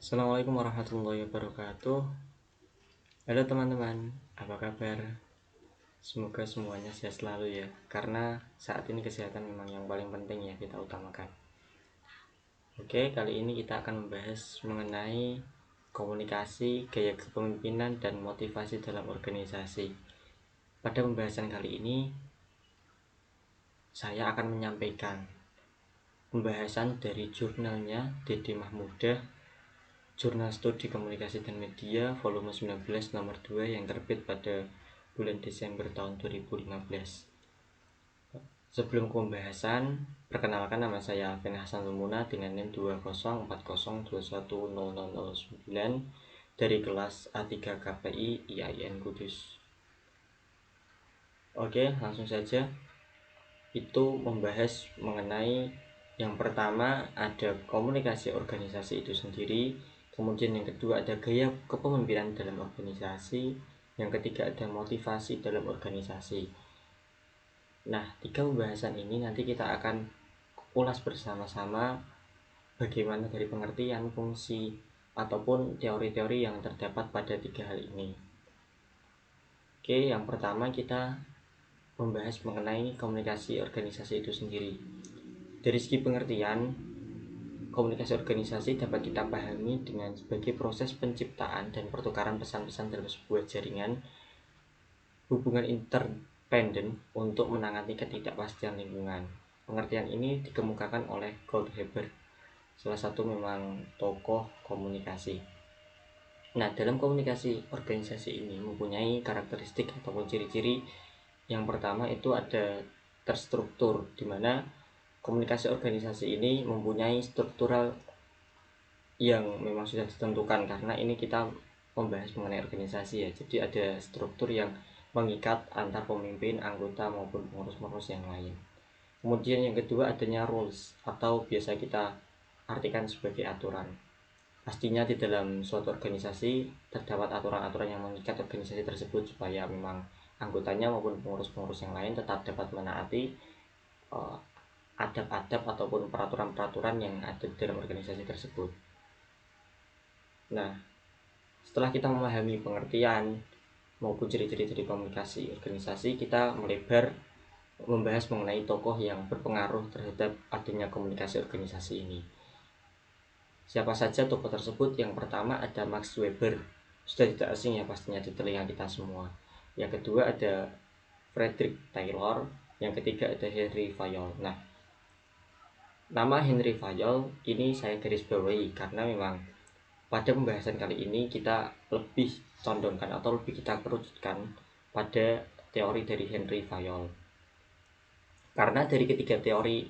Assalamualaikum warahmatullahi wabarakatuh. Halo teman-teman, apa kabar? Semoga semuanya sehat selalu ya. Karena saat ini kesehatan memang yang paling penting ya kita utamakan. Oke, kali ini kita akan membahas mengenai komunikasi, gaya kepemimpinan, dan motivasi dalam organisasi. Pada pembahasan kali ini, saya akan menyampaikan pembahasan dari jurnalnya Dede Mahmudah, Jurnal Studi Komunikasi dan Media volume 19 nomor 2 yang terbit pada bulan Desember tahun 2015. Sebelum pembahasan, perkenalkan nama saya Alvin Hasan Lumuna dengan NIM 2040210009 dari kelas A3 KPI IAIN Kudus. Oke, langsung saja. Itu membahas mengenai yang pertama ada komunikasi organisasi itu sendiri, kemudian yang kedua ada gaya kepemimpinan dalam organisasi, yang ketiga ada motivasi dalam organisasi. Nah, 3 pembahasan ini nanti kita akan ulas bersama-sama bagaimana dari pengertian, fungsi, ataupun teori-teori yang terdapat pada 3 hal ini. Oke, yang pertama kita membahas mengenai komunikasi organisasi itu sendiri. Dari segi pengertian, komunikasi organisasi dapat kita pahami dengan sebagai proses penciptaan dan pertukaran pesan-pesan dalam sebuah jaringan hubungan interdependen untuk menangani ketidakpastian lingkungan. Pengertian ini dikemukakan oleh Goldhaber, salah satu memang tokoh komunikasi. Nah, dalam komunikasi organisasi ini mempunyai karakteristik ataupun ciri-ciri. Yang pertama itu ada terstruktur, di mana komunikasi organisasi ini mempunyai struktural yang memang sudah ditentukan, karena ini kita membahas mengenai organisasi ya. Jadi ada struktur yang mengikat antar pemimpin, anggota maupun pengurus-pengurus yang lain. Kemudian yang kedua adanya rules atau biasa kita artikan sebagai aturan. Pastinya di dalam suatu organisasi terdapat aturan-aturan yang mengikat organisasi tersebut supaya memang anggotanya maupun pengurus-pengurus yang lain tetap dapat menaati adab-adab ataupun peraturan-peraturan yang ada di dalam organisasi tersebut. Nah, setelah kita memahami pengertian maupun ciri-ciri dari komunikasi organisasi, kita melebar membahas mengenai tokoh yang berpengaruh terhadap adanya komunikasi organisasi ini. Siapa saja tokoh tersebut? Yang pertama ada Max Weber, sudah tidak asing ya pastinya di telinga kita semua. Yang kedua ada Frederick Taylor, yang ketiga ada Henry Fayol. Nah, nama Henry Fayol ini saya garis bawahi karena memang pada pembahasan kali ini kita lebih condongkan atau lebih kita kerucutkan pada teori dari Henry Fayol. Karena dari ketiga teori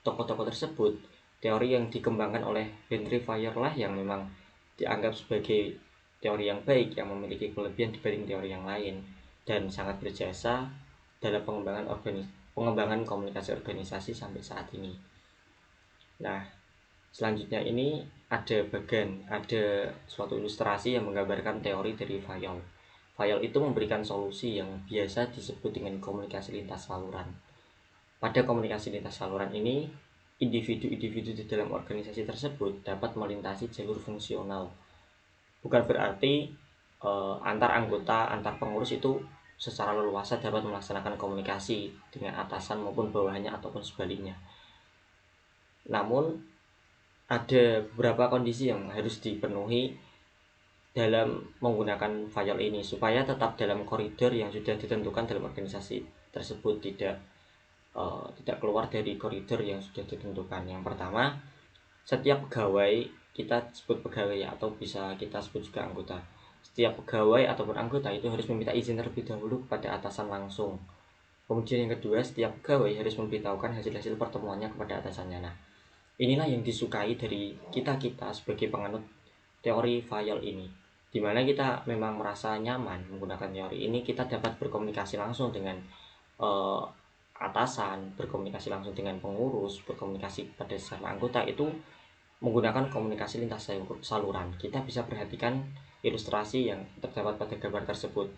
tokoh-tokoh tersebut, teori yang dikembangkan oleh Henry Fayol lah yang memang dianggap sebagai teori yang baik, yang memiliki kelebihan dibanding teori yang lain, dan sangat berjasa dalam pengembangan komunikasi organisasi sampai saat ini. Nah, selanjutnya ini ada suatu ilustrasi yang menggambarkan teori dari Fayol. Fayol itu memberikan solusi yang biasa disebut dengan komunikasi lintas saluran. Pada komunikasi lintas saluran ini, individu-individu di dalam organisasi tersebut dapat melintasi jalur fungsional. Bukan berarti antar anggota, antar pengurus itu secara leluasa dapat melaksanakan komunikasi dengan atasan maupun bawahannya ataupun sebaliknya. Namun ada beberapa kondisi yang harus dipenuhi dalam menggunakan Fayol ini supaya tetap dalam koridor yang sudah ditentukan dalam organisasi tersebut, tidak keluar dari koridor yang sudah ditentukan. Yang pertama, setiap pegawai, kita sebut pegawai ya, atau bisa kita sebut juga anggota. Setiap pegawai ataupun anggota itu harus meminta izin terlebih dahulu kepada atasan langsung. Kemudian yang kedua, setiap pegawai harus memberitahukan hasil-hasil pertemuannya kepada atasannya. Nah, inilah yang disukai dari kita sebagai penganut teori Fayol ini, dimana kita memang merasa nyaman menggunakan teori ini. Kita dapat berkomunikasi langsung dengan atasan, berkomunikasi langsung dengan pengurus, berkomunikasi pada sesama anggota itu menggunakan komunikasi lintas saluran. Kita bisa perhatikan ilustrasi yang terdapat pada gambar tersebut.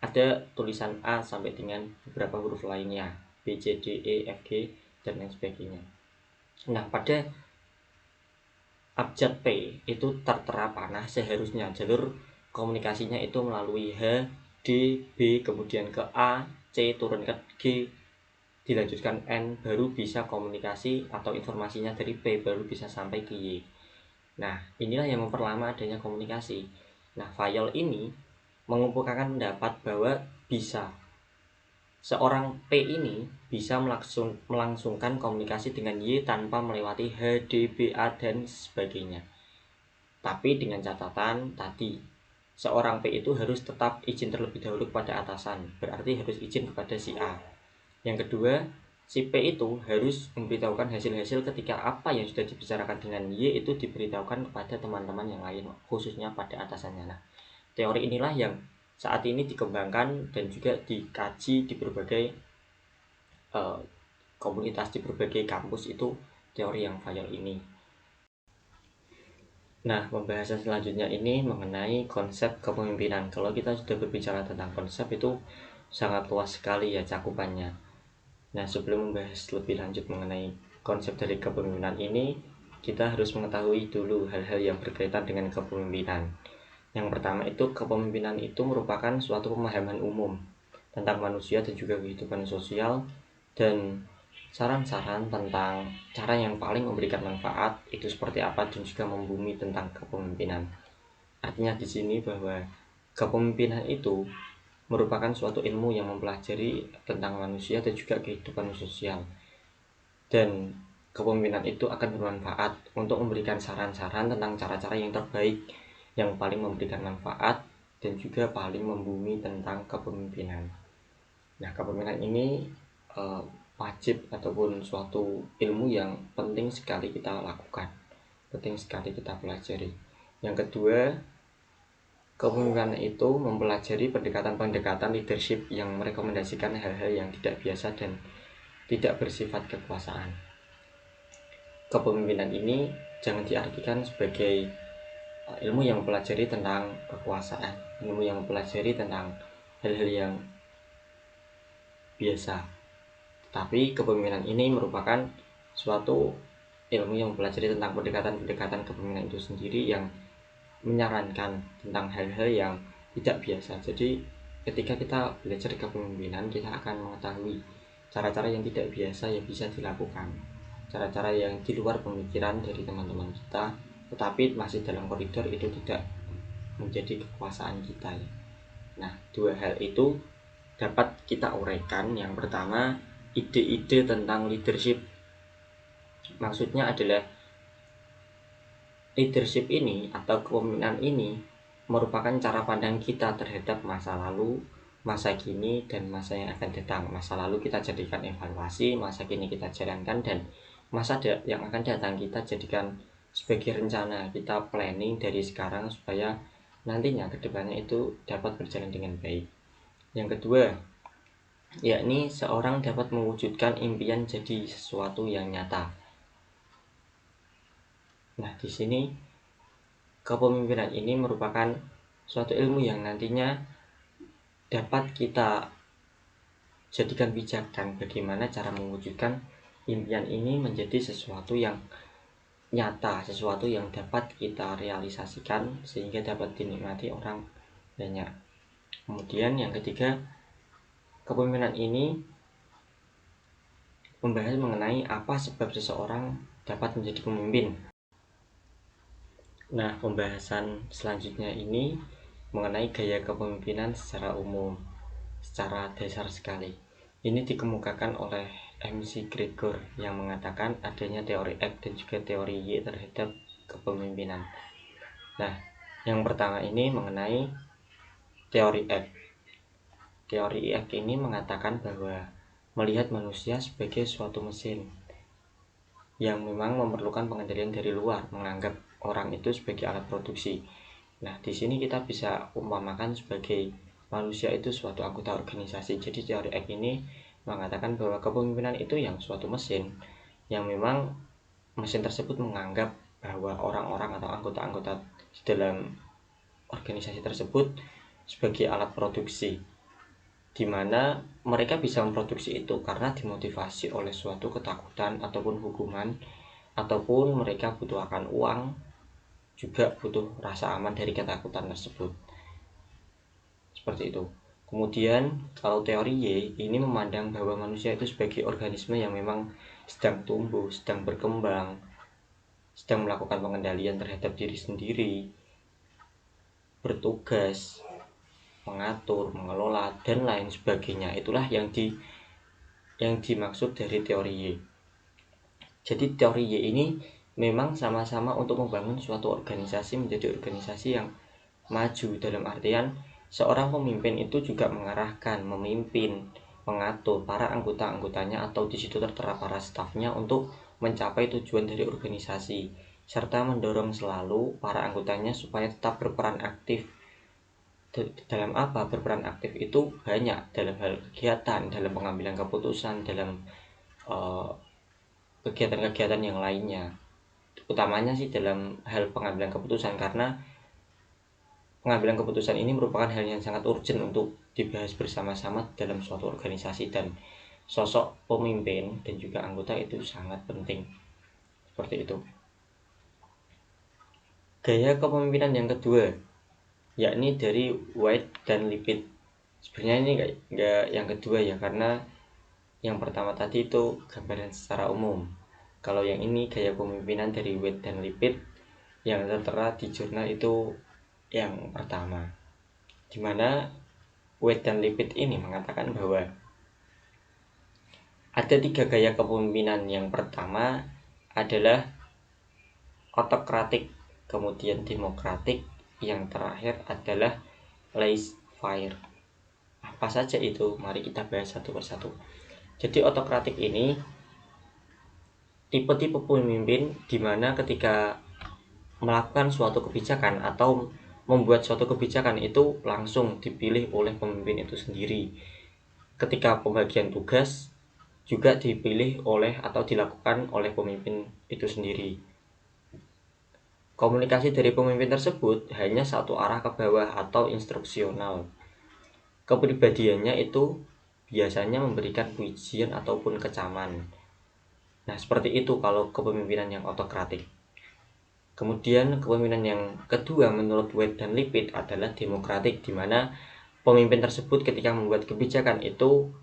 Ada tulisan A sampai dengan beberapa huruf lainnya, B, C, D, E, F, G, dan lain sebagainya. Nah, pada abjad P itu tertera panah, seharusnya jalur komunikasinya itu melalui H, D, B, kemudian ke A, C, turun ke G, dilanjutkan N, baru bisa komunikasi atau informasinya dari P baru bisa sampai ke Y. Nah, inilah yang memperlama adanya komunikasi. Nah, Fayol ini mengumpulkan pendapat bahwa bisa seorang P ini bisa melangsungkan komunikasi dengan Y tanpa melewati H, D, B, A, dan sebagainya. Tapi dengan catatan tadi, seorang P itu harus tetap izin terlebih dahulu kepada atasan, berarti harus izin kepada si A. Yang kedua, si P itu harus memberitahukan hasil-hasil ketika apa yang sudah dibicarakan dengan Y itu diberitahukan kepada teman-teman yang lain, khususnya pada atasannya. Nah, teori inilah yang saat ini dikembangkan dan juga dikaji di berbagai komunitas, di berbagai kampus, itu teori yang Fayol ini. Nah, pembahasan selanjutnya ini mengenai konsep kepemimpinan. Kalau kita sudah berbicara tentang konsep itu sangat luas sekali ya cakupannya. Nah, sebelum membahas lebih lanjut mengenai konsep dari kepemimpinan ini, kita harus mengetahui dulu hal-hal yang berkaitan dengan kepemimpinan. Yang pertama itu, kepemimpinan itu merupakan suatu pemahaman umum tentang manusia dan juga kehidupan sosial, dan saran-saran tentang cara yang paling memberikan manfaat itu seperti apa, dan juga membumi tentang kepemimpinan. Artinya di sini bahwa kepemimpinan itu merupakan suatu ilmu yang mempelajari tentang manusia dan juga kehidupan sosial, dan kepemimpinan itu akan bermanfaat untuk memberikan saran-saran tentang cara-cara yang terbaik yang paling memberikan manfaat dan juga paling membumi tentang kepemimpinan. Nah, kepemimpinan ini wajib ataupun suatu ilmu yang penting sekali kita lakukan, penting sekali kita pelajari. Yang kedua, kepemimpinan itu mempelajari pendekatan-pendekatan leadership yang merekomendasikan hal-hal yang tidak biasa dan tidak bersifat kekuasaan. Kepemimpinan ini jangan diartikan sebagai ilmu yang mempelajari tentang kekuasaan, ilmu yang mempelajari tentang hal-hal yang biasa. Tapi kepemimpinan ini merupakan suatu ilmu yang mempelajari tentang pendekatan-pendekatan kepemimpinan itu sendiri yang menyarankan tentang hal-hal yang tidak biasa. Jadi ketika kita belajar kepemimpinan, kita akan mengetahui cara-cara yang tidak biasa yang bisa dilakukan, cara-cara yang di luar pemikiran dari teman-teman kita, tetapi masih dalam koridor itu tidak menjadi kekuasaan kita ya. Nah, dua hal itu dapat kita uraikan. Yang pertama, ide-ide tentang leadership. Maksudnya adalah leadership ini atau kepemimpinan ini merupakan cara pandang kita terhadap masa lalu, masa kini, dan masa yang akan datang. Masa lalu kita jadikan evaluasi, masa kini kita jalankan, dan masa yang akan datang kita jadikan sebagai rencana, kita planning dari sekarang supaya nantinya kedepannya itu dapat berjalan dengan baik. Yang kedua, yakni seorang dapat mewujudkan impian jadi sesuatu yang nyata. Nah, di sini kepemimpinan ini merupakan suatu ilmu yang nantinya dapat kita jadikan pijakan bagaimana cara mewujudkan impian ini menjadi sesuatu yang nyata, sesuatu yang dapat kita realisasikan sehingga dapat dinikmati orang banyak. Kemudian yang ketiga, kepemimpinan ini membahas mengenai apa sebab seseorang dapat menjadi pemimpin. Nah, pembahasan selanjutnya ini mengenai gaya kepemimpinan secara umum, secara dasar sekali. Ini dikemukakan oleh MC Gregor yang mengatakan adanya teori X dan juga teori Y terhadap kepemimpinan. Nah, yang pertama ini mengenai teori X. Teori X ini mengatakan bahwa melihat manusia sebagai suatu mesin yang memang memerlukan pengendalian dari luar, menganggap orang itu sebagai alat produksi. Nah, di sini kita bisa umpamakan sebagai manusia itu suatu anggota organisasi. Jadi teori X ini mengatakan bahwa kepemimpinan itu yang suatu mesin yang memang mesin tersebut menganggap bahwa orang-orang atau anggota-anggota di dalam organisasi tersebut sebagai alat produksi, di mana mereka bisa memproduksi itu karena dimotivasi oleh suatu ketakutan ataupun hukuman, ataupun mereka butuh akan uang, juga butuh rasa aman dari ketakutan tersebut. Seperti itu. Kemudian kalau teori Y ini memandang bahwa manusia itu sebagai organisme yang memang sedang tumbuh, sedang berkembang, sedang melakukan pengendalian terhadap diri sendiri, bertugas, mengatur, mengelola, dan lain sebagainya. Itulah yang dimaksud dari teori Y. Jadi teori Y ini memang sama-sama untuk membangun suatu organisasi menjadi organisasi yang maju, dalam artian seorang pemimpin itu juga mengarahkan, memimpin, mengatur para anggota-anggotanya atau di situ tertera para stafnya untuk mencapai tujuan dari organisasi, serta mendorong selalu para anggotanya supaya tetap berperan aktif. Dalam apa berperan aktif itu? Banyak dalam hal kegiatan, dalam pengambilan keputusan, dalam kegiatan-kegiatan yang lainnya, utamanya sih dalam hal pengambilan keputusan, karena pengambilan keputusan ini merupakan hal yang sangat urgent untuk dibahas bersama-sama dalam suatu organisasi, dan sosok pemimpin dan juga anggota itu sangat penting. Seperti itu. Gaya kepemimpinan yang kedua, yakni dari White dan Lipit. Sebenarnya ini enggak yang kedua ya, karena yang pertama tadi itu gambaran secara umum. Kalau yang ini gaya kepemimpinan dari White dan Lipit yang tertera di jurnal itu yang pertama, dimana White dan Lipit ini mengatakan bahwa ada 3 gaya kepemimpinan. Yang pertama adalah autokratik, kemudian demokratik, yang terakhir adalah laissez-faire. Apa saja itu? Mari kita bahas satu persatu. Jadi autokratik ini tipe-tipe pemimpin di mana ketika melakukan suatu kebijakan atau membuat suatu kebijakan itu langsung dipilih oleh pemimpin itu sendiri. Ketika pembagian tugas juga dipilih oleh atau dilakukan oleh pemimpin itu sendiri. Komunikasi dari pemimpin tersebut hanya satu arah ke bawah atau instruksional. Kepribadiannya itu biasanya memberikan pujian ataupun kecaman. Nah, seperti itu kalau kepemimpinan yang autokratik. Kemudian kepemimpinan yang kedua menurut White dan Lipit adalah demokratik, di mana pemimpin tersebut ketika membuat kebijakan itu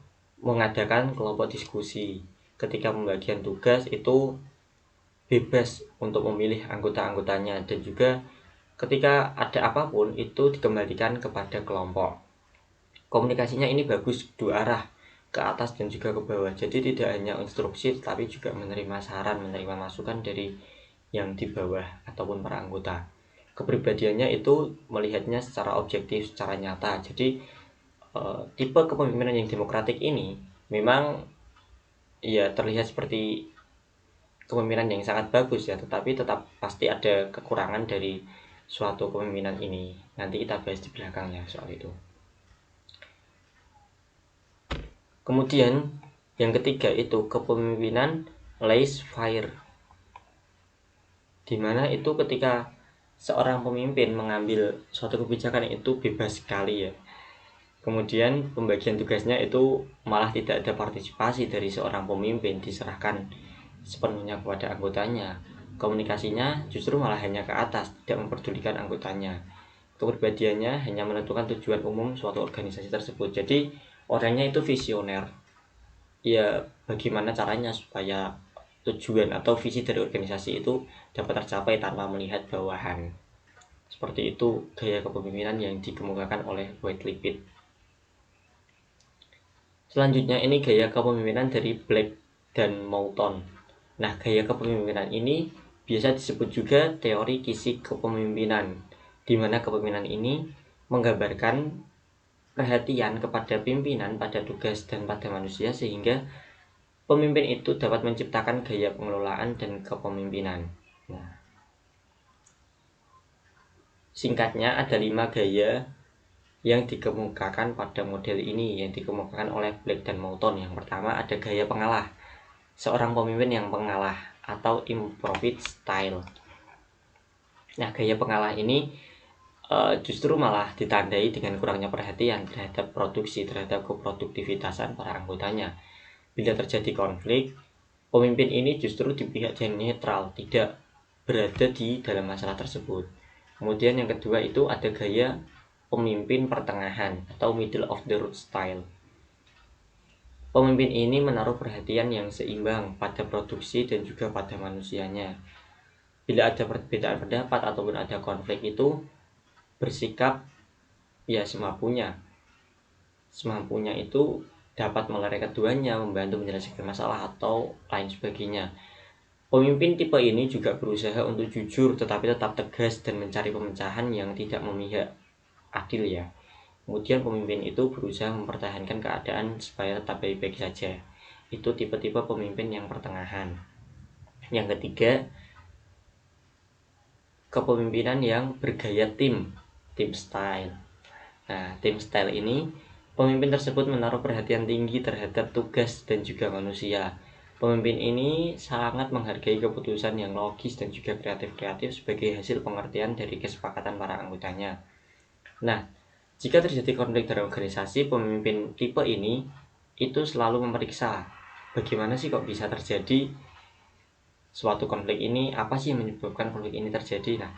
mengadakan kelompok diskusi. Ketika pembagian tugas itu bebas untuk memilih anggota-anggotanya, dan juga ketika ada apapun itu dikembalikan kepada kelompok. Komunikasinya ini bagus dua arah, ke atas dan juga ke bawah. Jadi tidak hanya instruksi tetapi juga menerima saran, menerima masukan dari yang di bawah ataupun para anggota. Kepribadiannya itu melihatnya secara objektif, secara nyata. Jadi tipe kepemimpinan yang demokratik ini memang ya terlihat seperti kepemimpinan yang sangat bagus ya, tetapi tetap pasti ada kekurangan dari suatu kepemimpinan ini. Nanti kita bahas di belakangnya soal itu. Kemudian yang ketiga itu kepemimpinan laissez-faire, dimana itu ketika seorang pemimpin mengambil suatu kebijakan itu bebas sekali ya. Kemudian pembagian tugasnya itu malah tidak ada partisipasi dari seorang pemimpin, diserahkan sepenuhnya kepada anggotanya. Komunikasinya justru malah hanya ke atas, tidak memperdulikan anggotanya. Kepribadiannya hanya menentukan tujuan umum suatu organisasi tersebut. Jadi orangnya itu visioner. Ya, bagaimana caranya supaya tujuan atau visi dari organisasi itu dapat tercapai tanpa melihat bawahan. Seperti itu gaya kepemimpinan yang dikemukakan oleh White Lipit. Selanjutnya ini gaya kepemimpinan dari Black dan Moulton. Nah, gaya kepemimpinan ini biasa disebut juga teori kisi kepemimpinan, di mana kepemimpinan ini menggambarkan perhatian kepada pimpinan, pada tugas dan pada manusia, sehingga pemimpin itu dapat menciptakan gaya pengelolaan dan kepemimpinan. Nah, singkatnya ada 5 gaya yang dikemukakan pada model ini, yang dikemukakan oleh Black dan Moulton. Yang pertama ada gaya pengalah, seorang pemimpin yang pengalah atau improved style. Nah, gaya pengalah ini justru malah ditandai dengan kurangnya perhatian terhadap produksi, terhadap keproduktivitasan para anggotanya. Bila terjadi konflik, pemimpin ini justru di pihak yang netral, tidak berada di dalam masalah tersebut. Kemudian yang kedua itu ada gaya pemimpin pertengahan atau middle of the road style. Pemimpin ini menaruh perhatian yang seimbang pada produksi dan juga pada manusianya. Bila ada perbedaan pendapat ataupun ada konflik itu bersikap ya semampunya. Semampunya itu dapat melerai keduanya, membantu menyelesaikan masalah atau lain sebagainya. Pemimpin tipe ini juga berusaha untuk jujur tetapi tetap tegas dan mencari pemecahan yang tidak memihak, adil ya. Kemudian pemimpin itu berusaha mempertahankan keadaan supaya tetap baik-baik saja. Itu tipe-tipe pemimpin yang pertengahan. Yang ketiga, kepemimpinan yang bergaya team style. Nah, team style ini pemimpin tersebut menaruh perhatian tinggi terhadap tugas dan juga manusia. Pemimpin ini sangat menghargai keputusan yang logis dan juga kreatif-kreatif sebagai hasil pengertian dari kesepakatan para anggotanya. Nah, jika terjadi konflik dalam organisasi, pemimpin tipe ini itu selalu memeriksa bagaimana sih kok bisa terjadi suatu konflik ini, apa sih yang menyebabkan konflik ini terjadi. Nah,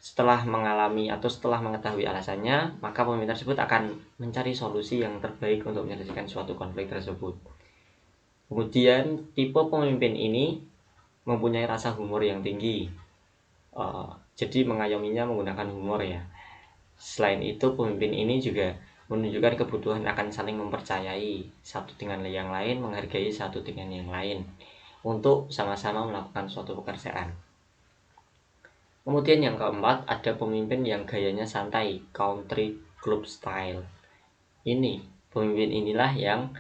setelah mengalami atau setelah mengetahui alasannya, maka pemimpin tersebut akan mencari solusi yang terbaik untuk menyelesaikan suatu konflik tersebut. Kemudian tipe pemimpin ini mempunyai rasa humor yang tinggi, jadi mengayominya menggunakan humor ya. Selain itu, pemimpin ini juga menunjukkan kebutuhan akan saling mempercayai satu dengan yang lain, menghargai satu dengan yang lain untuk sama-sama melakukan suatu pekerjaan. Kemudian yang keempat, ada pemimpin yang gayanya santai, country club style. Ini pemimpin inilah yang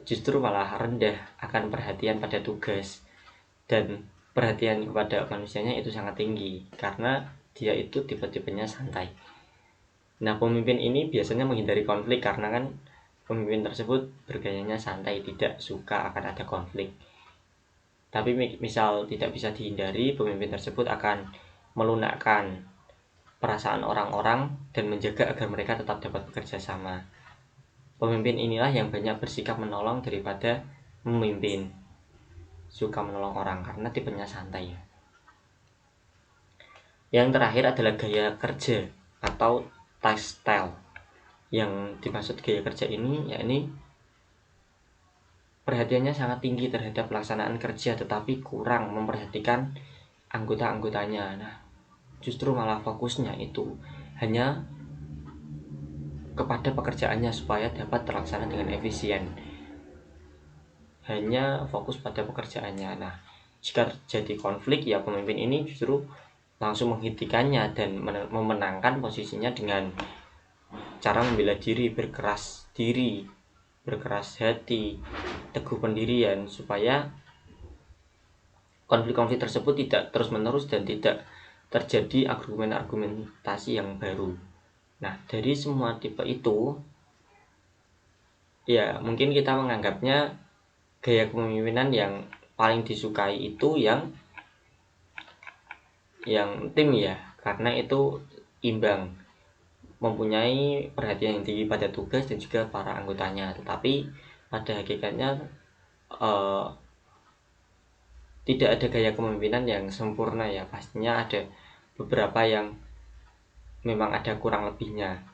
justru malah rendah akan perhatian pada tugas dan perhatian kepada manusianya itu sangat tinggi karena dia itu tipe-tipenya santai. Nah, pemimpin ini biasanya menghindari konflik karena kan pemimpin tersebut bergayanya santai, tidak suka akan ada konflik. Tapi misal tidak bisa dihindari, pemimpin tersebut akan melunakkan perasaan orang-orang dan menjaga agar mereka tetap dapat bekerja sama. Pemimpin inilah yang banyak bersikap menolong daripada memimpin. Suka menolong orang karena tipenya santai. Yang terakhir adalah gaya kerja atau task style. Yang dimaksud gaya kerja ini yakni perhatiannya sangat tinggi terhadap pelaksanaan kerja tetapi kurang memperhatikan anggota-anggotanya. Nah, justru malah fokusnya itu hanya kepada pekerjaannya supaya dapat terlaksana dengan efisien. Hanya fokus pada pekerjaannya. Nah, jika terjadi konflik ya pemimpin ini justru langsung menghentikannya dan memenangkan posisinya dengan cara membela diri, berkeras hati, teguh pendirian supaya konflik-konflik tersebut tidak terus-menerus dan tidak terjadi argumentasi yang baru. Nah, dari semua tipe itu ya mungkin kita menganggapnya gaya kepemimpinan yang paling disukai itu yang tim ya, karena itu imbang, mempunyai perhatian yang tinggi pada tugas dan juga para anggotanya. Tetapi pada hakikatnya tidak ada gaya kepemimpinan yang sempurna ya, pastinya ada beberapa yang memang ada kurang lebihnya.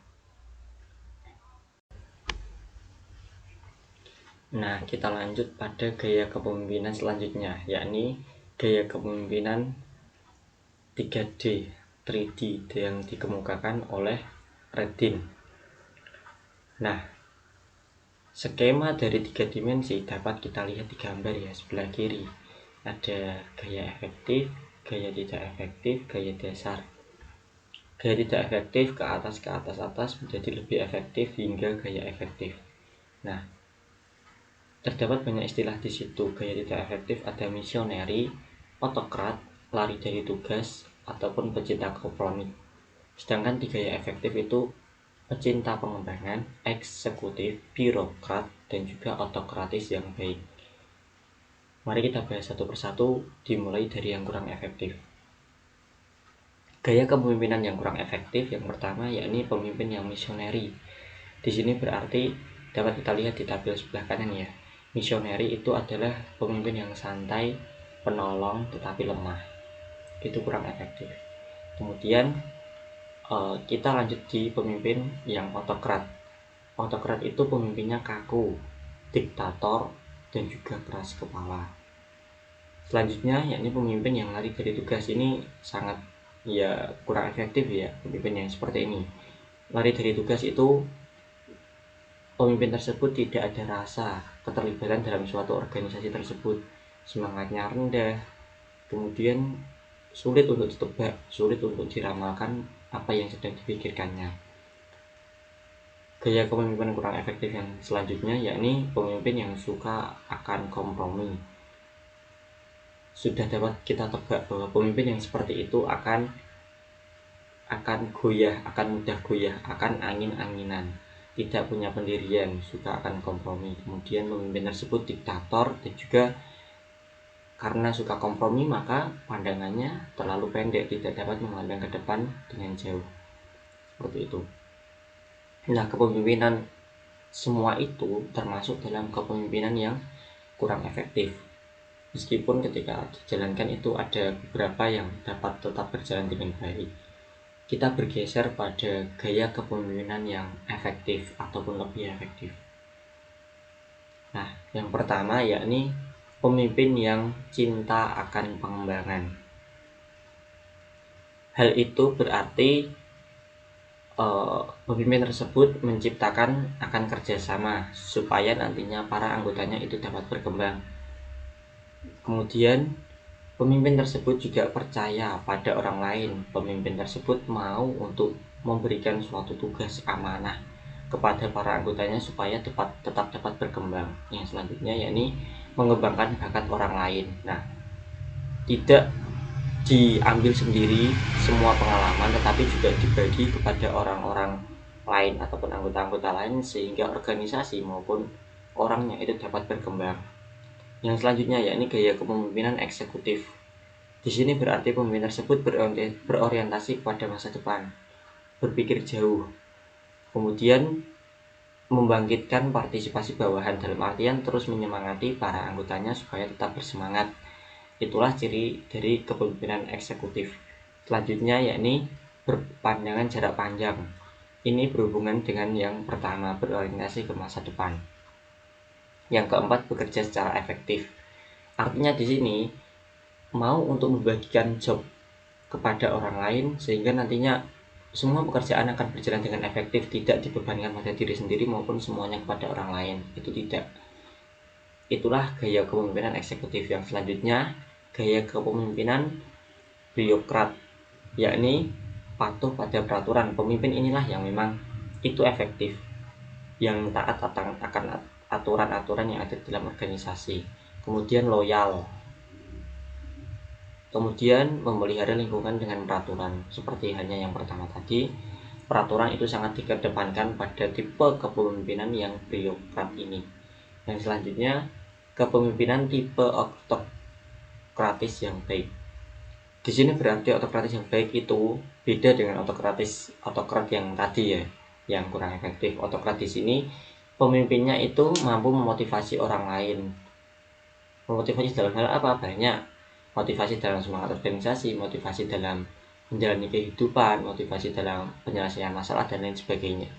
Nah, kita lanjut pada gaya kepemimpinan selanjutnya, yakni gaya kepemimpinan 3D yang dikemukakan oleh Redin. Nah, skema dari 3 dimensi dapat kita lihat di gambar ya, sebelah kiri. Ada gaya efektif, gaya tidak efektif, gaya dasar. Gaya tidak efektif ke atas menjadi lebih efektif hingga gaya efektif. Nah, terdapat banyak istilah di situ. Gaya tidak efektif ada misioneri, otokrat, lari dari tugas, ataupun pecinta kompromi. Sedangkan di gaya efektif itu pecinta pengembangan, eksekutif, birokrat, dan juga otokratis yang baik. Mari kita bahas satu persatu, dimulai dari yang kurang efektif. Gaya kepemimpinan yang kurang efektif yang pertama yakni pemimpin yang misioneri. Di sini berarti dapat kita lihat di tabel sebelah kanan ya. Misioneri itu adalah pemimpin yang santai, penolong tetapi lemah. itu kurang efektif. Kemudian kita lanjut di pemimpin yang otokrat. Otokrat itu pemimpinnya kaku, diktator, dan juga keras kepala. Selanjutnya yakni pemimpin yang lari dari tugas. Ini sangat kurang efektif ya, pemimpin yang seperti ini. Lari dari tugas itu pemimpin tersebut tidak ada rasa keterlibatan dalam suatu organisasi tersebut, semangatnya rendah, kemudian sulit untuk ditebak, sulit untuk diramalkan apa yang sedang dipikirkannya. Gaya kepemimpinan kurang efektif yang selanjutnya yakni pemimpin yang suka akan kompromi. Sudah dapat kita tebak bahwa pemimpin yang seperti itu akan goyah, akan mudah goyah, akan angin-anginan, tidak punya pendirian, suka akan kompromi. Kemudian pemimpin tersebut diktator, dan juga karena suka kompromi maka pandangannya terlalu pendek, tidak dapat memandang ke depan dengan jauh. Seperti itu. Nah, kepemimpinan semua itu termasuk dalam kepemimpinan yang kurang efektif. Meskipun ketika dijalankan itu ada beberapa yang dapat tetap berjalan dengan baik. Kita bergeser pada gaya kepemimpinan yang efektif ataupun lebih efektif. Nah, yang pertama yakni pemimpin yang cinta akan pengembangan. Hal itu berarti pemimpin tersebut menciptakan akan kerjasama supaya nantinya para anggotanya itu dapat berkembang. Kemudian pemimpin tersebut juga percaya pada orang lain. Pemimpin tersebut mau untuk memberikan suatu tugas amanah kepada para anggotanya supaya tetap dapat berkembang. Yang selanjutnya yakni mengembangkan bakat orang lain. Nah, tidak diambil sendiri semua pengalaman, tetapi juga dibagi kepada orang-orang lain ataupun anggota-anggota lain sehingga organisasi maupun orangnya itu dapat berkembang. Yang selanjutnya yakni gaya kepemimpinan eksekutif. Di sini berarti pemimpin tersebut berorientasi kepada masa depan, berpikir jauh, kemudian membangkitkan partisipasi bawahan dalam artian terus menyemangati para anggotanya supaya tetap bersemangat. Itulah ciri dari kepemimpinan eksekutif. Selanjutnya yakni berpandangan jarak panjang. Ini berhubungan dengan yang pertama, berorientasi ke masa depan. Yang keempat, bekerja secara efektif. Artinya di sini mau untuk membagikan job kepada orang lain sehingga nantinya semua pekerjaan akan berjalan dengan efektif, tidak dibebankan pada diri sendiri maupun semuanya kepada orang lain. Itu tidak. Itulah gaya kepemimpinan eksekutif. Yang selanjutnya, gaya kepemimpinan birokrat, yakni patuh pada peraturan. Pemimpin inilah yang memang itu efektif, yang taat akan aturan-aturan yang ada dalam organisasi. Kemudian loyal, kemudian memelihara lingkungan dengan peraturan. Seperti halnya yang pertama tadi, peraturan itu sangat dikedepankan pada tipe kepemimpinan yang birokrat ini. Yang selanjutnya, kepemimpinan tipe otokratis yang baik. Di sini berarti otokratis yang baik itu beda dengan otokrat yang tadi ya, yang kurang efektif. Otokrat di sini pemimpinnya itu mampu memotivasi orang lain. Memotivasi dalam hal apa? Banyak. Motivasi dalam semangat organisasi, motivasi dalam menjalani kehidupan, motivasi dalam penyelesaian masalah dan lain sebagainya.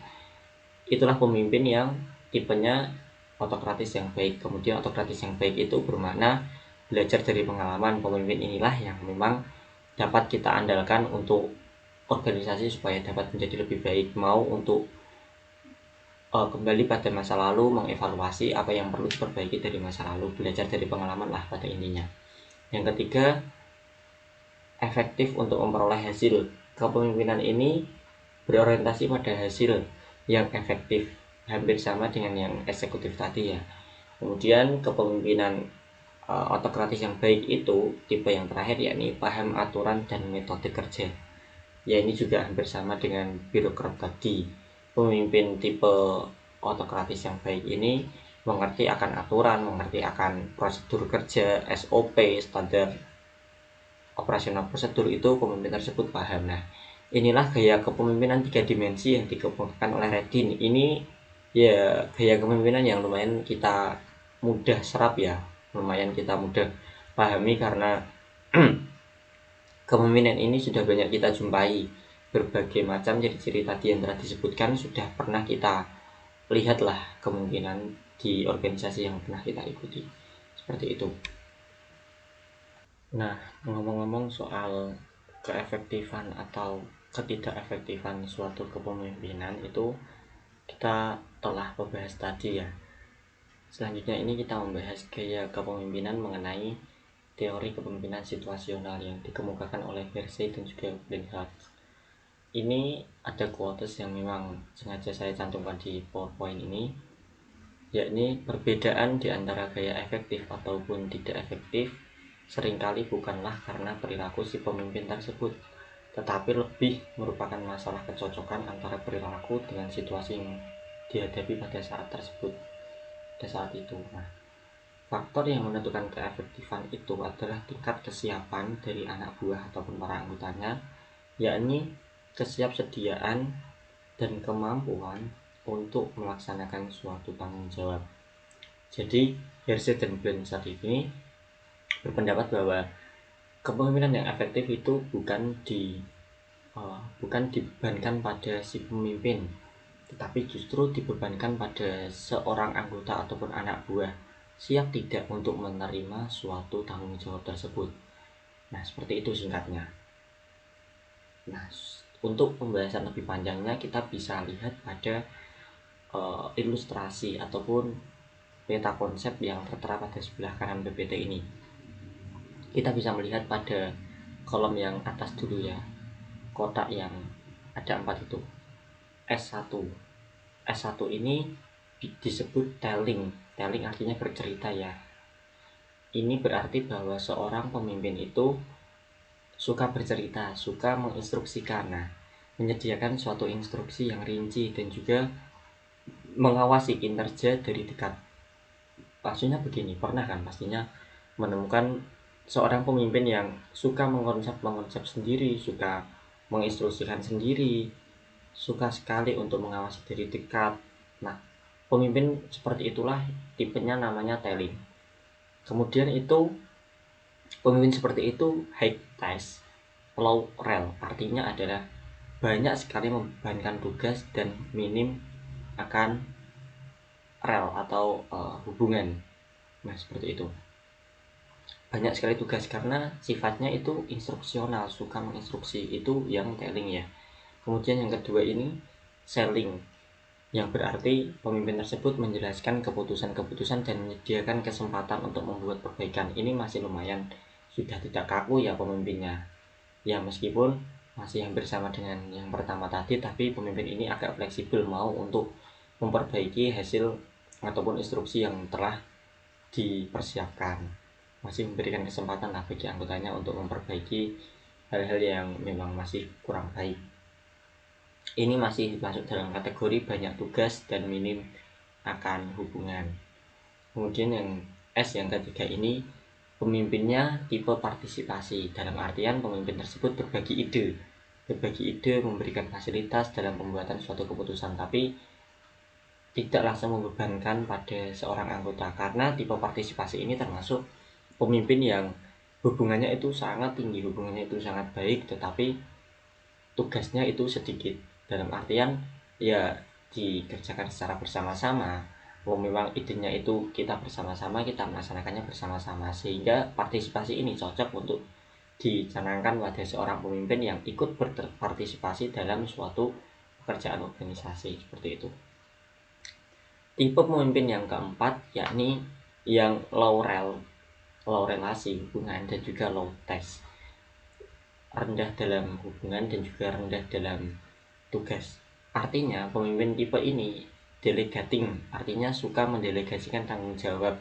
Itulah pemimpin yang tipenya otokratis yang baik. Kemudian otokratis yang baik itu bermakna belajar dari pengalaman. Pemimpin inilah yang memang dapat kita andalkan untuk organisasi supaya dapat menjadi lebih baik, mau untuk kembali pada masa lalu, mengevaluasi apa yang perlu diperbaiki dari masa lalu, belajar dari pengalaman lah pada intinya. Yang ketiga, efektif untuk memperoleh hasil. Kepemimpinan ini berorientasi pada hasil yang efektif, hampir sama dengan yang eksekutif tadi ya. Kemudian kepemimpinan otokratis yang baik itu tipe yang terakhir, yakni paham aturan dan metode kerja. Ya, ini juga hampir sama dengan birokrat tadi. Pemimpin tipe otokratis yang baik ini mengerti akan aturan, mengerti akan prosedur kerja, SOP, standar operasional prosedur, itu pemimpin tersebut paham. Nah, inilah gaya kepemimpinan 3 dimensi yang dikemukakan oleh Redin. Ini ya gaya kepemimpinan yang lumayan kita mudah serap ya, lumayan kita mudah pahami karena Kepemimpinan ini sudah banyak kita jumpai, berbagai macam ciri-ciri tadi yang telah disebutkan sudah pernah kita lihatlah kemungkinan di organisasi yang pernah kita ikuti, seperti itu. Nah, ngomong-ngomong soal keefektifan atau ketidakefektifan suatu kepemimpinan itu kita telah membahas tadi ya. Selanjutnya ini kita membahas gaya kepemimpinan mengenai teori kepemimpinan situasional yang dikemukakan oleh Hersey dan juga Blinkhart. Ini ada quotes yang memang sengaja saya cantumkan di PowerPoint ini, yakni perbedaan di antara gaya efektif ataupun tidak efektif seringkali bukanlah karena perilaku si pemimpin tersebut, tetapi lebih merupakan masalah kecocokan antara perilaku dengan situasi yang dihadapi pada saat tersebut, pada saat itu. Nah, faktor yang menentukan keefektifan itu adalah tingkat kesiapan dari anak buah ataupun para anggotanya, yakni kesiapsediaan dan kemampuan untuk melaksanakan suatu tanggung jawab. Jadi, Hersey dan Blanchard ini berpendapat bahwa kepemimpinan yang efektif itu bukan dibebankan pada si pemimpin, tetapi justru dibebankan pada seorang anggota ataupun anak buah siap tidak untuk menerima suatu tanggung jawab tersebut. Nah, seperti itu singkatnya. Nah, untuk pembahasan lebih panjangnya kita bisa lihat pada ilustrasi ataupun peta konsep yang tertera pada sebelah kanan PPT ini. Kita bisa melihat pada kolom yang atas dulu ya, kotak yang ada 4 itu, S1. S1 ini disebut telling artinya bercerita ya. Ini berarti bahwa seorang pemimpin itu suka bercerita, suka menginstruksikan, menyediakan suatu instruksi yang rinci dan juga mengawasi kinerja dari dekat. Maksudnya begini, pernah kan pastinya menemukan seorang pemimpin yang suka mengonsep sendiri, suka menginstruksikan sendiri, suka sekali untuk mengawasi dari dekat. Nah, pemimpin seperti itulah tipenya namanya telling. Kemudian itu pemimpin seperti itu high task, low rel, artinya adalah banyak sekali membebankan tugas dan minim akan rel atau hubungan. Nah, seperti itu. Banyak sekali tugas karena sifatnya itu instruksional, suka menginstruksi, itu yang telling ya. Kemudian yang kedua ini selling, yang berarti pemimpin tersebut menjelaskan keputusan-keputusan dan menyediakan kesempatan untuk membuat perbaikan. Ini masih lumayan, sudah tidak kaku ya pemimpinnya. Ya meskipun masih hampir sama dengan yang pertama tadi, tapi pemimpin ini agak fleksibel, mau untuk memperbaiki hasil ataupun instruksi yang telah dipersiapkan. Masih memberikan kesempatan lah bagi anggotanya untuk memperbaiki hal-hal yang memang masih kurang baik. Ini masih masuk dalam kategori banyak tugas dan minim akan hubungan. Kemudian yang S yang ketiga ini pemimpinnya tipe partisipasi, dalam artian pemimpin tersebut berbagi ide, memberikan fasilitas dalam pembuatan suatu keputusan, tapi tidak langsung membebankan pada seorang anggota, karena tipe partisipasi ini termasuk pemimpin yang hubungannya itu sangat tinggi, hubungannya itu sangat baik, tetapi tugasnya itu sedikit, dalam artian ya dikerjakan secara bersama-sama. Memang idenya itu kita bersama-sama, kita melaksanakannya bersama-sama, sehingga partisipasi ini cocok untuk dicanangkan pada seorang pemimpin yang ikut berpartisipasi dalam suatu pekerjaan organisasi, seperti itu. Tipe pemimpin yang keempat yakni yang low relasi hubungan dan juga low task, rendah dalam hubungan dan juga rendah dalam tugas. Artinya pemimpin tipe ini delegating, artinya suka mendelegasikan tanggung jawab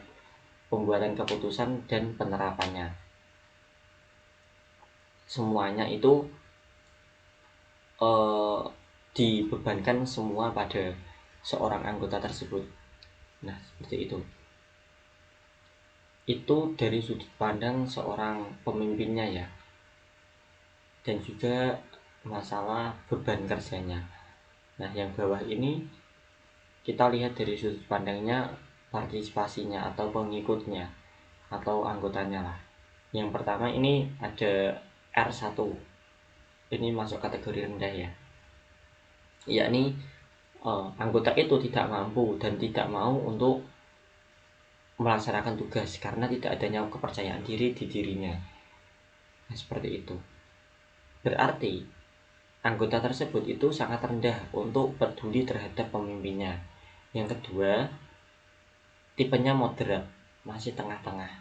pembuatan keputusan dan penerapannya. Semuanya itu dibebankan semua pada seorang anggota tersebut. Nah, seperti itu. Itu dari sudut pandang seorang pemimpinnya ya. Dan juga masalah beban kerjanya. Nah, yang bawah ini kita lihat dari sudut pandangnya partisipasinya atau pengikutnya atau anggotanya lah. Yang pertama ini ada R1. Ini masuk kategori rendah ya. Yakni anggota itu tidak mampu dan tidak mau untuk melaksanakan tugas karena tidak adanya kepercayaan diri di dirinya. Nah, seperti itu. Berarti anggota tersebut itu sangat rendah untuk peduli terhadap pemimpinnya. Yang kedua, tipenya moderat, masih tengah-tengah.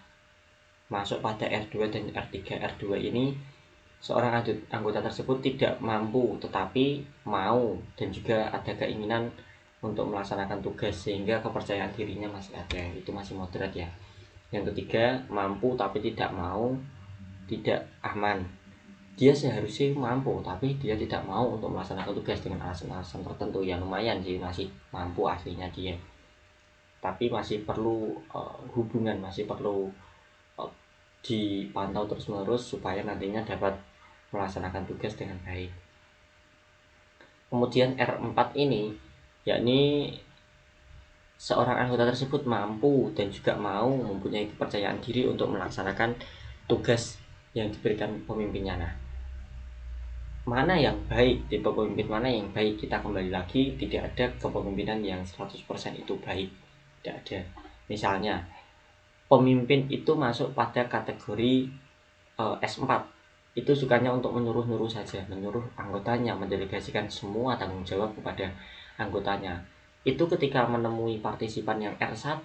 Masuk pada R2 dan R3. R2 ini seorang anggota tersebut tidak mampu tetapi mau dan juga ada keinginan untuk melaksanakan tugas sehingga kepercayaan dirinya masih ada, itu masih moderat ya. Yang ketiga, mampu tapi tidak mau, tidak aman. Dia seharusnya mampu tapi dia tidak mau untuk melaksanakan tugas dengan alasan-alasan tertentu yang lumayan sih, masih mampu aslinya dia, tapi masih perlu hubungan, masih perlu dipantau terus-menerus supaya nantinya dapat melaksanakan tugas dengan baik. Kemudian R4 ini yakni seorang anggota tersebut mampu dan juga mau mempunyai kepercayaan diri untuk melaksanakan tugas yang diberikan pemimpinnya. Nah, mana yang baik, tipe pemimpin mana yang baik, kita kembali lagi tidak ada kepemimpinan yang 100% itu baik, tidak ada. Misalnya pemimpin itu masuk pada kategori S4, itu sukanya untuk menyuruh-nyuruh saja, menyuruh anggotanya, mendelegasikan semua tanggung jawab kepada anggotanya. Itu ketika menemui partisipan yang R1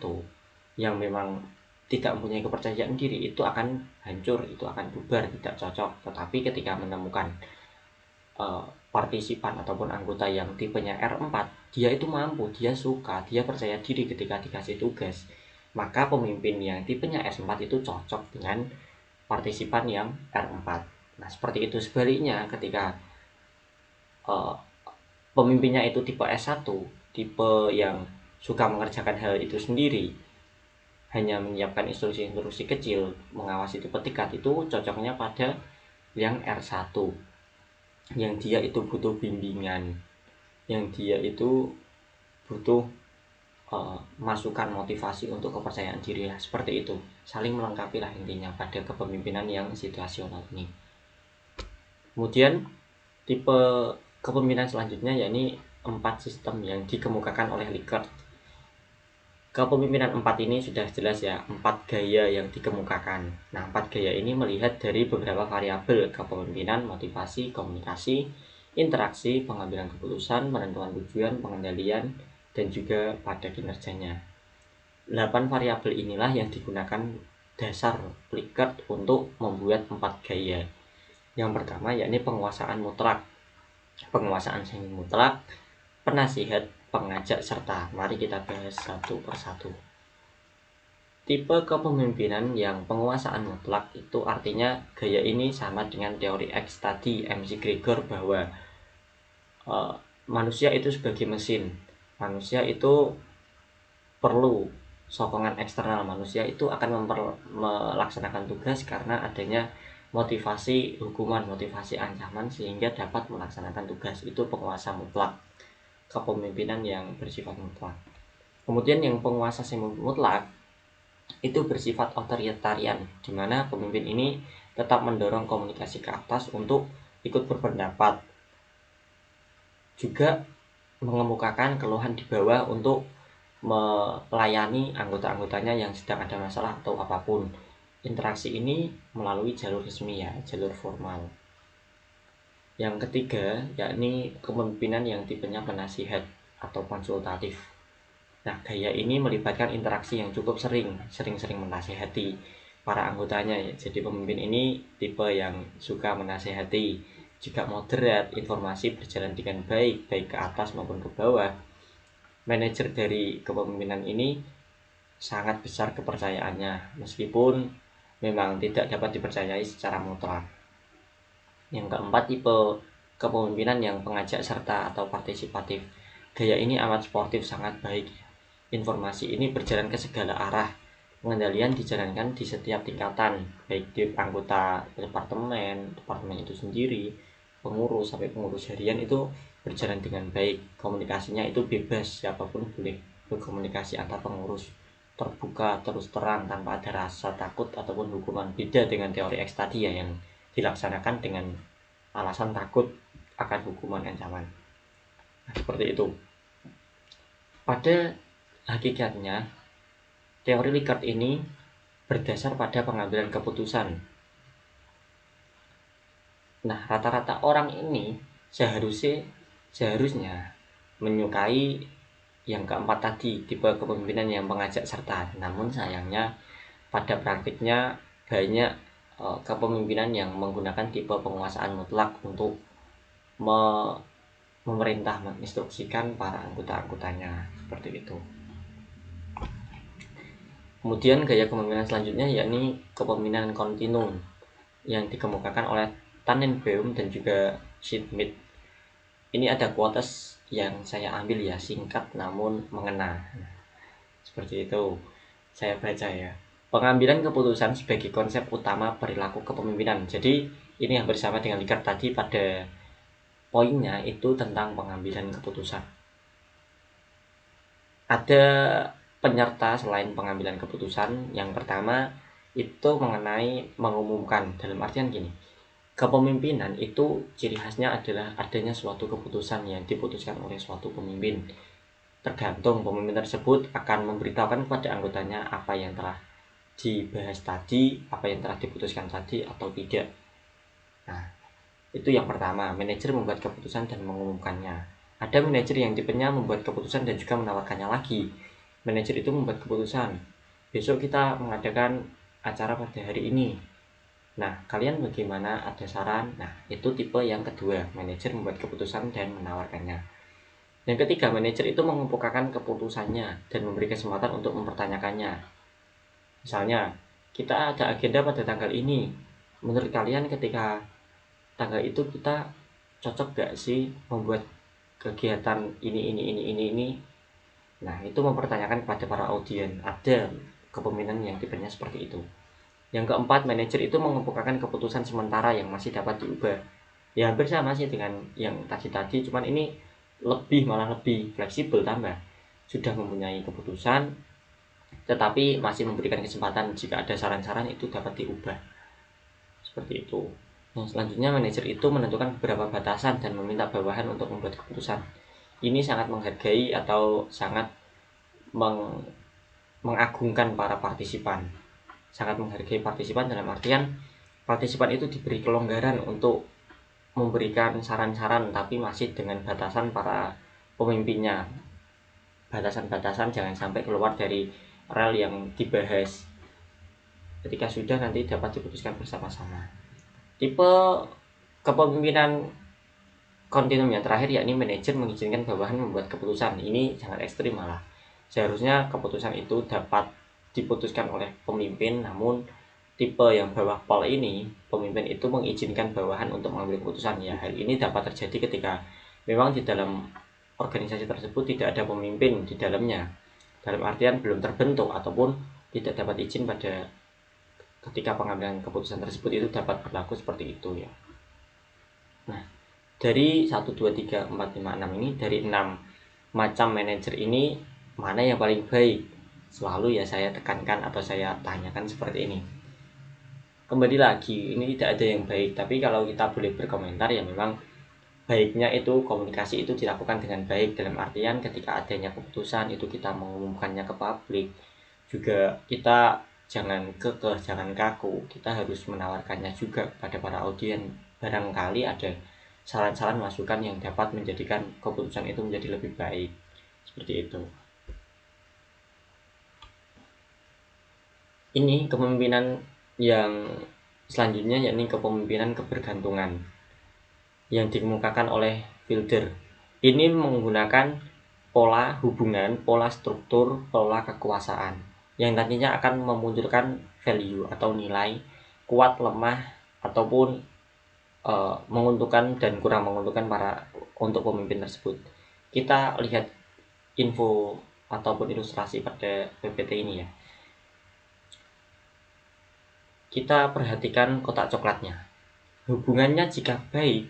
yang memang tidak mempunyai kepercayaan diri, itu akan hancur, itu akan bubar, tidak cocok. Tetapi ketika menemukan partisipan ataupun anggota yang tipenya R4, dia itu mampu, dia suka, dia percaya diri ketika dikasih tugas, maka pemimpin yang tipenya S4 itu cocok dengan partisipan yang R4. Nah, seperti itu. Sebaliknya, ketika pemimpinnya itu tipe S1, tipe yang suka mengerjakan hal itu sendiri, hanya menyiapkan instruksi-instruksi kecil, mengawasi tipe tingkat, itu cocoknya pada yang R1, yang dia itu butuh bimbingan, yang dia itu butuh masukan motivasi untuk kepercayaan diri. Seperti itu, saling melengkapi lah intinya pada kepemimpinan yang situasional ini. Kemudian tipe kepemimpinan selanjutnya yakni 4 sistem yang dikemukakan oleh Likert. Kepemimpinan 4 ini sudah jelas ya, 4 gaya yang dikemukakan. Nah, 4 gaya ini melihat dari beberapa variabel kepemimpinan, motivasi, komunikasi, interaksi, pengambilan keputusan, menentukan tujuan, pengendalian, dan juga pada kinerjanya. 8 variabel inilah yang digunakan dasar Likert untuk membuat 4 gaya. Yang pertama yakni penguasaan mutlak, penguasaan semi mutlak, penasihat, pengajak, serta. Mari kita bahas satu persatu. Tipe kepemimpinan yang penguasaan mutlak itu artinya gaya ini sama dengan teori X tadi MC Gregor, bahwa manusia itu sebagai mesin. Manusia itu perlu sokongan eksternal, manusia itu akan melaksanakan tugas karena adanya motivasi hukuman, motivasi ancaman sehingga dapat melaksanakan tugas. Itu penguasa mutlak, kepemimpinan yang bersifat mutlak. Kemudian yang penguasa semi mutlak itu bersifat otoritarian, di mana pemimpin ini tetap mendorong komunikasi ke atas untuk ikut berpendapat, juga mengemukakan keluhan di bawah untuk melayani anggota-anggotanya yang sedang ada masalah atau apapun. Interaksi ini melalui jalur resmi ya, jalur formal. Yang ketiga yakni kepemimpinan yang tipenya penasihat atau konsultatif. Nah, gaya ini melibatkan interaksi yang cukup sering-sering menasihati para anggotanya ya. Jadi pemimpin ini tipe yang suka menasihati, juga moderat, informasi berjalan dengan baik, baik ke atas maupun ke bawah. Manajer dari kepemimpinan ini sangat besar kepercayaannya, meskipun memang tidak dapat dipercayai secara mutlak. Yang keempat, tipe kepemimpinan yang pengajak serta atau partisipatif. Gaya ini amat sportif, sangat baik. Informasi ini berjalan ke segala arah. Pengendalian dijalankan di setiap tingkatan, baik di anggota departemen itu sendiri, pengurus sampai pengurus harian, itu berjalan dengan baik. Komunikasinya itu bebas, siapapun boleh berkomunikasi antar pengurus, terbuka, terus terang, tanpa ada rasa takut ataupun hukuman. Beda dengan teori X tadi ya, yang dilaksanakan dengan alasan takut akan hukuman ancaman. Nah, seperti itu. Pada hakikatnya, teori Likert ini berdasar pada pengambilan keputusan. Nah, rata-rata orang ini seharusnya menyukai yang keempat tadi, tipe kepemimpinan yang mengajak serta. Namun sayangnya pada praktiknya banyak kepemimpinan yang menggunakan tipe penguasaan mutlak untuk memerintah, menginstruksikan para anggota-anggotanya, seperti itu. Kemudian gaya kepemimpinan selanjutnya yakni kepemimpinan kontinum yang dikemukakan oleh Tannenbaum dan juga Schmidt. Ini ada quotes yang saya ambil ya, singkat namun mengena. Seperti itu. Saya baca ya. Pengambilan keputusan sebagai konsep utama perilaku kepemimpinan. Jadi ini hampir sama dengan Likert tadi, pada poinnya itu tentang pengambilan keputusan. Ada penyerta selain pengambilan keputusan. Yang pertama itu mengenai mengumumkan, dalam artian gini, kepemimpinan itu ciri khasnya adalah adanya suatu keputusan yang diputuskan oleh suatu pemimpin. Tergantung pemimpin tersebut akan memberitahukan kepada anggotanya apa yang telah dibahas tadi, apa yang telah diputuskan tadi atau tidak. Nah, itu yang pertama, manajer membuat keputusan dan mengumumkannya. Ada manajer yang tipenya membuat keputusan dan juga menawarkannya lagi. Manajer itu membuat keputusan, besok kita mengadakan acara pada hari ini. Nah, kalian bagaimana? Ada saran? Nah, itu tipe yang kedua, manajer membuat keputusan dan menawarkannya. Yang ketiga, manajer itu mengemukakan keputusannya dan memberi kesempatan untuk mempertanyakannya. Misalnya, kita ada agenda pada tanggal ini. Menurut kalian ketika tanggal itu kita cocok gak sih membuat kegiatan ini? Nah, itu mempertanyakan kepada para audien. Ada kepemimpinan yang tipenya seperti itu. Yang keempat, manajer itu mengemukakan keputusan sementara yang masih dapat diubah. Ya hampir sama sih dengan yang tadi, cuman ini malah lebih fleksibel tambah. Sudah mempunyai keputusan, tetapi masih memberikan kesempatan jika ada saran-saran itu dapat diubah. Seperti itu. Nah, selanjutnya manajer itu menentukan beberapa batasan dan meminta bawahan untuk membuat keputusan. Ini sangat menghargai atau sangat mengagungkan para partisipan. Sangat menghargai partisipan dalam artian partisipan itu diberi kelonggaran untuk memberikan saran-saran, tapi masih dengan batasan para pemimpinnya. Batasan-batasan jangan sampai keluar dari rel yang dibahas. Ketika sudah, nanti dapat diputuskan bersama-sama. Tipe kepemimpinan kontinum yang terakhir yakni manajer mengizinkan bawahan membuat keputusan. Ini sangat ekstrim malah. Seharusnya keputusan itu dapat diputuskan oleh pemimpin, namun tipe yang bawah pol ini, pemimpin itu mengizinkan bawahan untuk mengambil keputusan. Ya, hal ini dapat terjadi ketika memang di dalam organisasi tersebut tidak ada pemimpin di dalamnya, dalam artian belum terbentuk ataupun tidak dapat izin pada ketika pengambilan keputusan tersebut itu dapat berlaku seperti itu ya. Nah, dari 1, 2, 3, 4, 5, 6 ini, dari 6 macam manajer ini mana yang paling baik? Selalu ya saya tekankan atau saya tanyakan seperti ini. Kembali lagi, ini tidak ada yang baik, tapi kalau kita boleh berkomentar ya memang baiknya itu komunikasi itu dilakukan dengan baik, dalam artian ketika adanya keputusan itu kita mengumumkannya ke publik. Juga kita jangan kekeh, jangan kaku, kita harus menawarkannya juga kepada para audien. Barangkali ada saran-saran masukan yang dapat menjadikan keputusan itu menjadi lebih baik. Seperti itu. Ini kepemimpinan yang selanjutnya yakni kepemimpinan kebergantungan yang dikemukakan oleh Wilder. Ini menggunakan pola hubungan, pola struktur, pola kekuasaan yang nantinya akan memunculkan value atau nilai kuat, lemah, ataupun menguntungkan dan kurang menguntungkan untuk pemimpin tersebut. Kita lihat info ataupun ilustrasi pada PPT ini ya. Kita perhatikan kotak coklatnya. Hubungannya jika baik,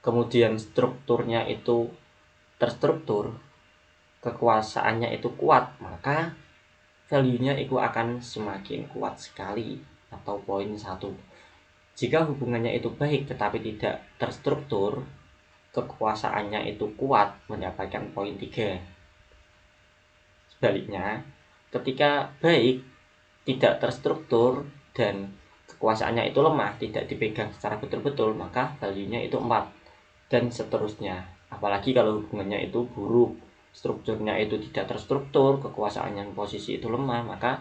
kemudian strukturnya itu terstruktur, kekuasaannya itu kuat, maka value-nya itu akan semakin kuat sekali, atau poin 1. Jika hubungannya itu baik tetapi tidak terstruktur, kekuasaannya itu kuat, mendapatkan poin 3. Sebaliknya, ketika baik, tidak terstruktur, dan kekuasaannya itu lemah, tidak dipegang secara betul-betul, maka value-nya itu 4, dan seterusnya. Apalagi kalau hubungannya itu buruk, strukturnya itu tidak terstruktur, kekuasaannya posisi itu lemah, maka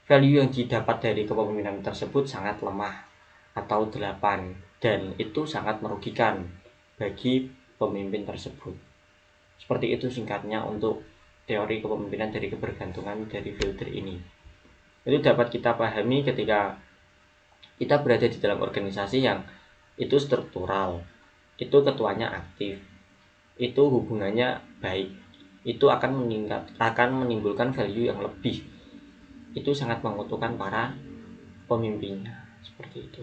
value yang didapat dari kepemimpinan tersebut sangat lemah atau 8, dan itu sangat merugikan bagi pemimpin tersebut. Seperti itu singkatnya untuk teori kepemimpinan dari kebergantungan dari Wilder ini. Itu dapat kita pahami ketika kita berada di dalam organisasi yang itu struktural, itu ketuanya aktif, itu hubungannya baik, itu akan menimbulkan value yang lebih. Itu sangat menguntungkan para pemimpinnya, seperti itu.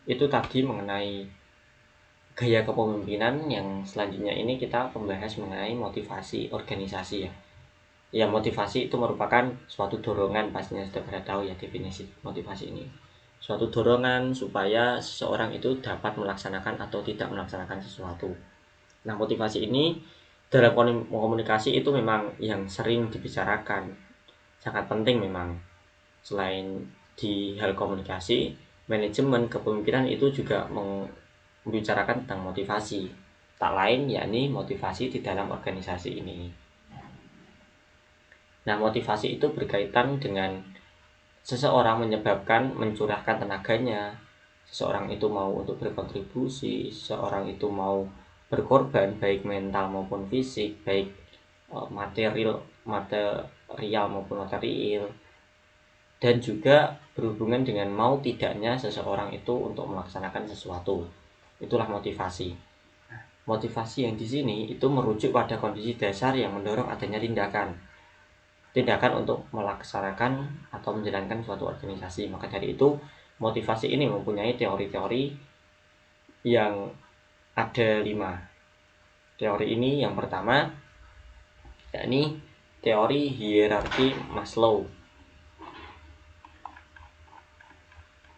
Itu tadi mengenai gaya kepemimpinan. Yang selanjutnya ini kita membahas mengenai motivasi organisasi ya. Ya, motivasi itu merupakan suatu dorongan, pastinya sudah pada tahu ya definisi motivasi ini. Suatu dorongan supaya seseorang itu dapat melaksanakan atau tidak melaksanakan sesuatu. Nah, motivasi ini dalam komunikasi itu memang yang sering dibicarakan, sangat penting memang. Selain di hal komunikasi, manajemen kepemimpinan itu juga membicarakan tentang motivasi, tak lain yakni motivasi di dalam organisasi ini. Nah, motivasi itu berkaitan dengan seseorang mencurahkan tenaganya, seseorang itu mau untuk berkontribusi, seseorang itu mau berkorban baik mental maupun fisik, baik material maupun material, dan juga berhubungan dengan mau tidaknya seseorang itu untuk melaksanakan sesuatu. Itulah motivasi. Motivasi yang di sini itu merujuk pada kondisi dasar yang mendorong adanya tindakan untuk melaksanakan atau menjalankan suatu organisasi. Maka dari itu motivasi ini mempunyai teori-teori yang ada 5. Teori ini yang pertama yakni teori hierarki Maslow.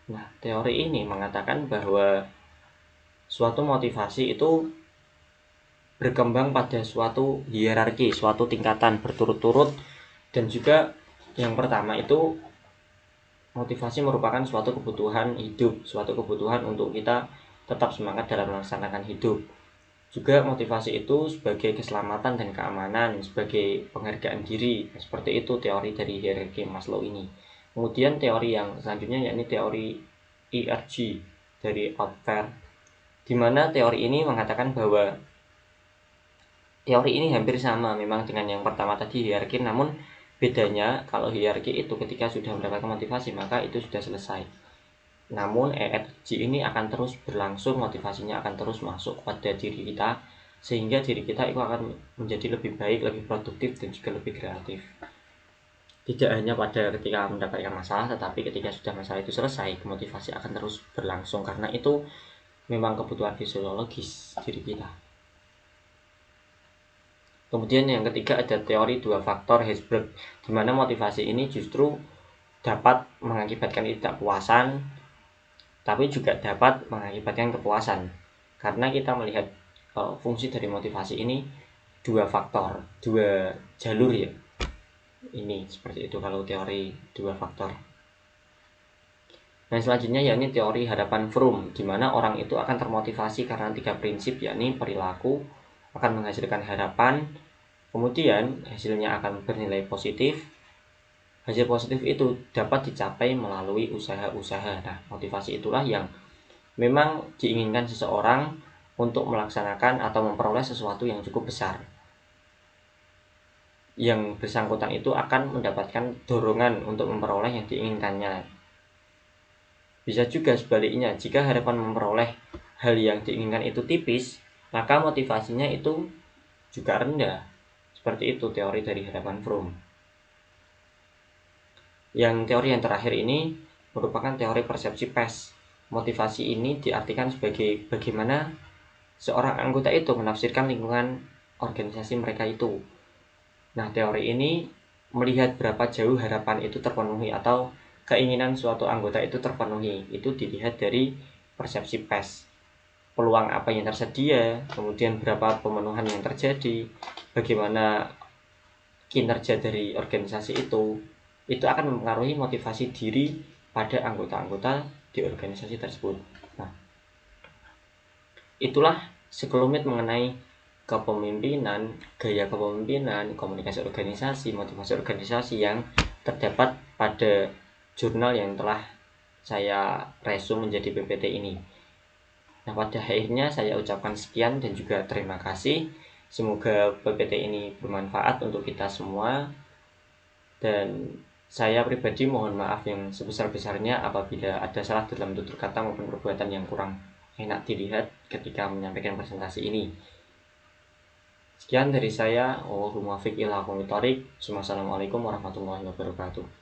Nah, teori ini mengatakan bahwa suatu motivasi itu berkembang pada suatu hierarki, suatu tingkatan berturut-turut. Dan juga yang pertama itu motivasi merupakan suatu kebutuhan hidup, suatu kebutuhan untuk kita tetap semangat dalam melaksanakan hidup. Juga motivasi itu sebagai keselamatan dan keamanan, sebagai penghargaan diri. Seperti itu teori dari hierarki Maslow ini. Kemudian teori yang selanjutnya yakni teori ERG dari Altfer, di mana teori ini mengatakan bahwa teori ini hampir sama memang dengan yang pertama tadi hierarki, namun bedanya kalau hierarki itu ketika sudah mendapatkan motivasi maka itu sudah selesai. Namun ERG ini akan terus berlangsung, motivasinya akan terus masuk pada diri kita, sehingga diri kita itu akan menjadi lebih baik, lebih produktif, dan juga lebih kreatif. Tidak hanya pada ketika mendapatkan masalah, tetapi ketika sudah masalah itu selesai, motivasi akan terus berlangsung, karena itu memang kebutuhan fisiologis diri kita. Kemudian yang ketiga ada teori 2 faktor Herzberg, di mana motivasi ini justru dapat mengakibatkan ketidakpuasan, tapi juga dapat mengakibatkan kepuasan. Karena kita melihat fungsi dari motivasi ini 2 faktor, 2 jalur ya. Ini seperti itu kalau teori 2 faktor. Nah, selanjutnya yakni teori harapan Fromm, di mana orang itu akan termotivasi karena 3 prinsip, yakni perilaku akan menghasilkan harapan, kemudian hasilnya akan bernilai positif. Hasil positif itu dapat dicapai melalui usaha-usaha. Nah, motivasi itulah yang memang diinginkan seseorang untuk melaksanakan atau memperoleh sesuatu yang cukup besar. Yang bersangkutan itu akan mendapatkan dorongan untuk memperoleh yang diinginkannya. Bisa juga sebaliknya, jika harapan memperoleh hal yang diinginkan itu tipis, maka motivasinya itu juga rendah. Seperti itu teori dari harapan Fromm. Yang teori yang terakhir ini merupakan teori persepsi PES. Motivasi ini diartikan sebagai bagaimana seorang anggota itu menafsirkan lingkungan organisasi mereka itu. Nah, teori ini melihat berapa jauh harapan itu terpenuhi atau keinginan suatu anggota itu terpenuhi. Itu dilihat dari persepsi PES, peluang apa yang tersedia, kemudian berapa pemenuhan yang terjadi, bagaimana kinerja dari organisasi itu akan mempengaruhi motivasi diri pada anggota-anggota di organisasi tersebut. Nah, itulah sekelumit mengenai kepemimpinan, gaya kepemimpinan, komunikasi organisasi, motivasi organisasi yang terdapat pada jurnal yang telah saya resume menjadi PPT ini. Nah, pada akhirnya saya ucapkan sekian dan juga terima kasih. Semoga PPT ini bermanfaat untuk kita semua. Dan saya pribadi mohon maaf yang sebesar-besarnya apabila ada salah dalam tutur kata maupun perbuatan yang kurang enak dilihat ketika menyampaikan presentasi ini. Sekian dari saya. Wassalamualaikum warahmatullahi wabarakatuh.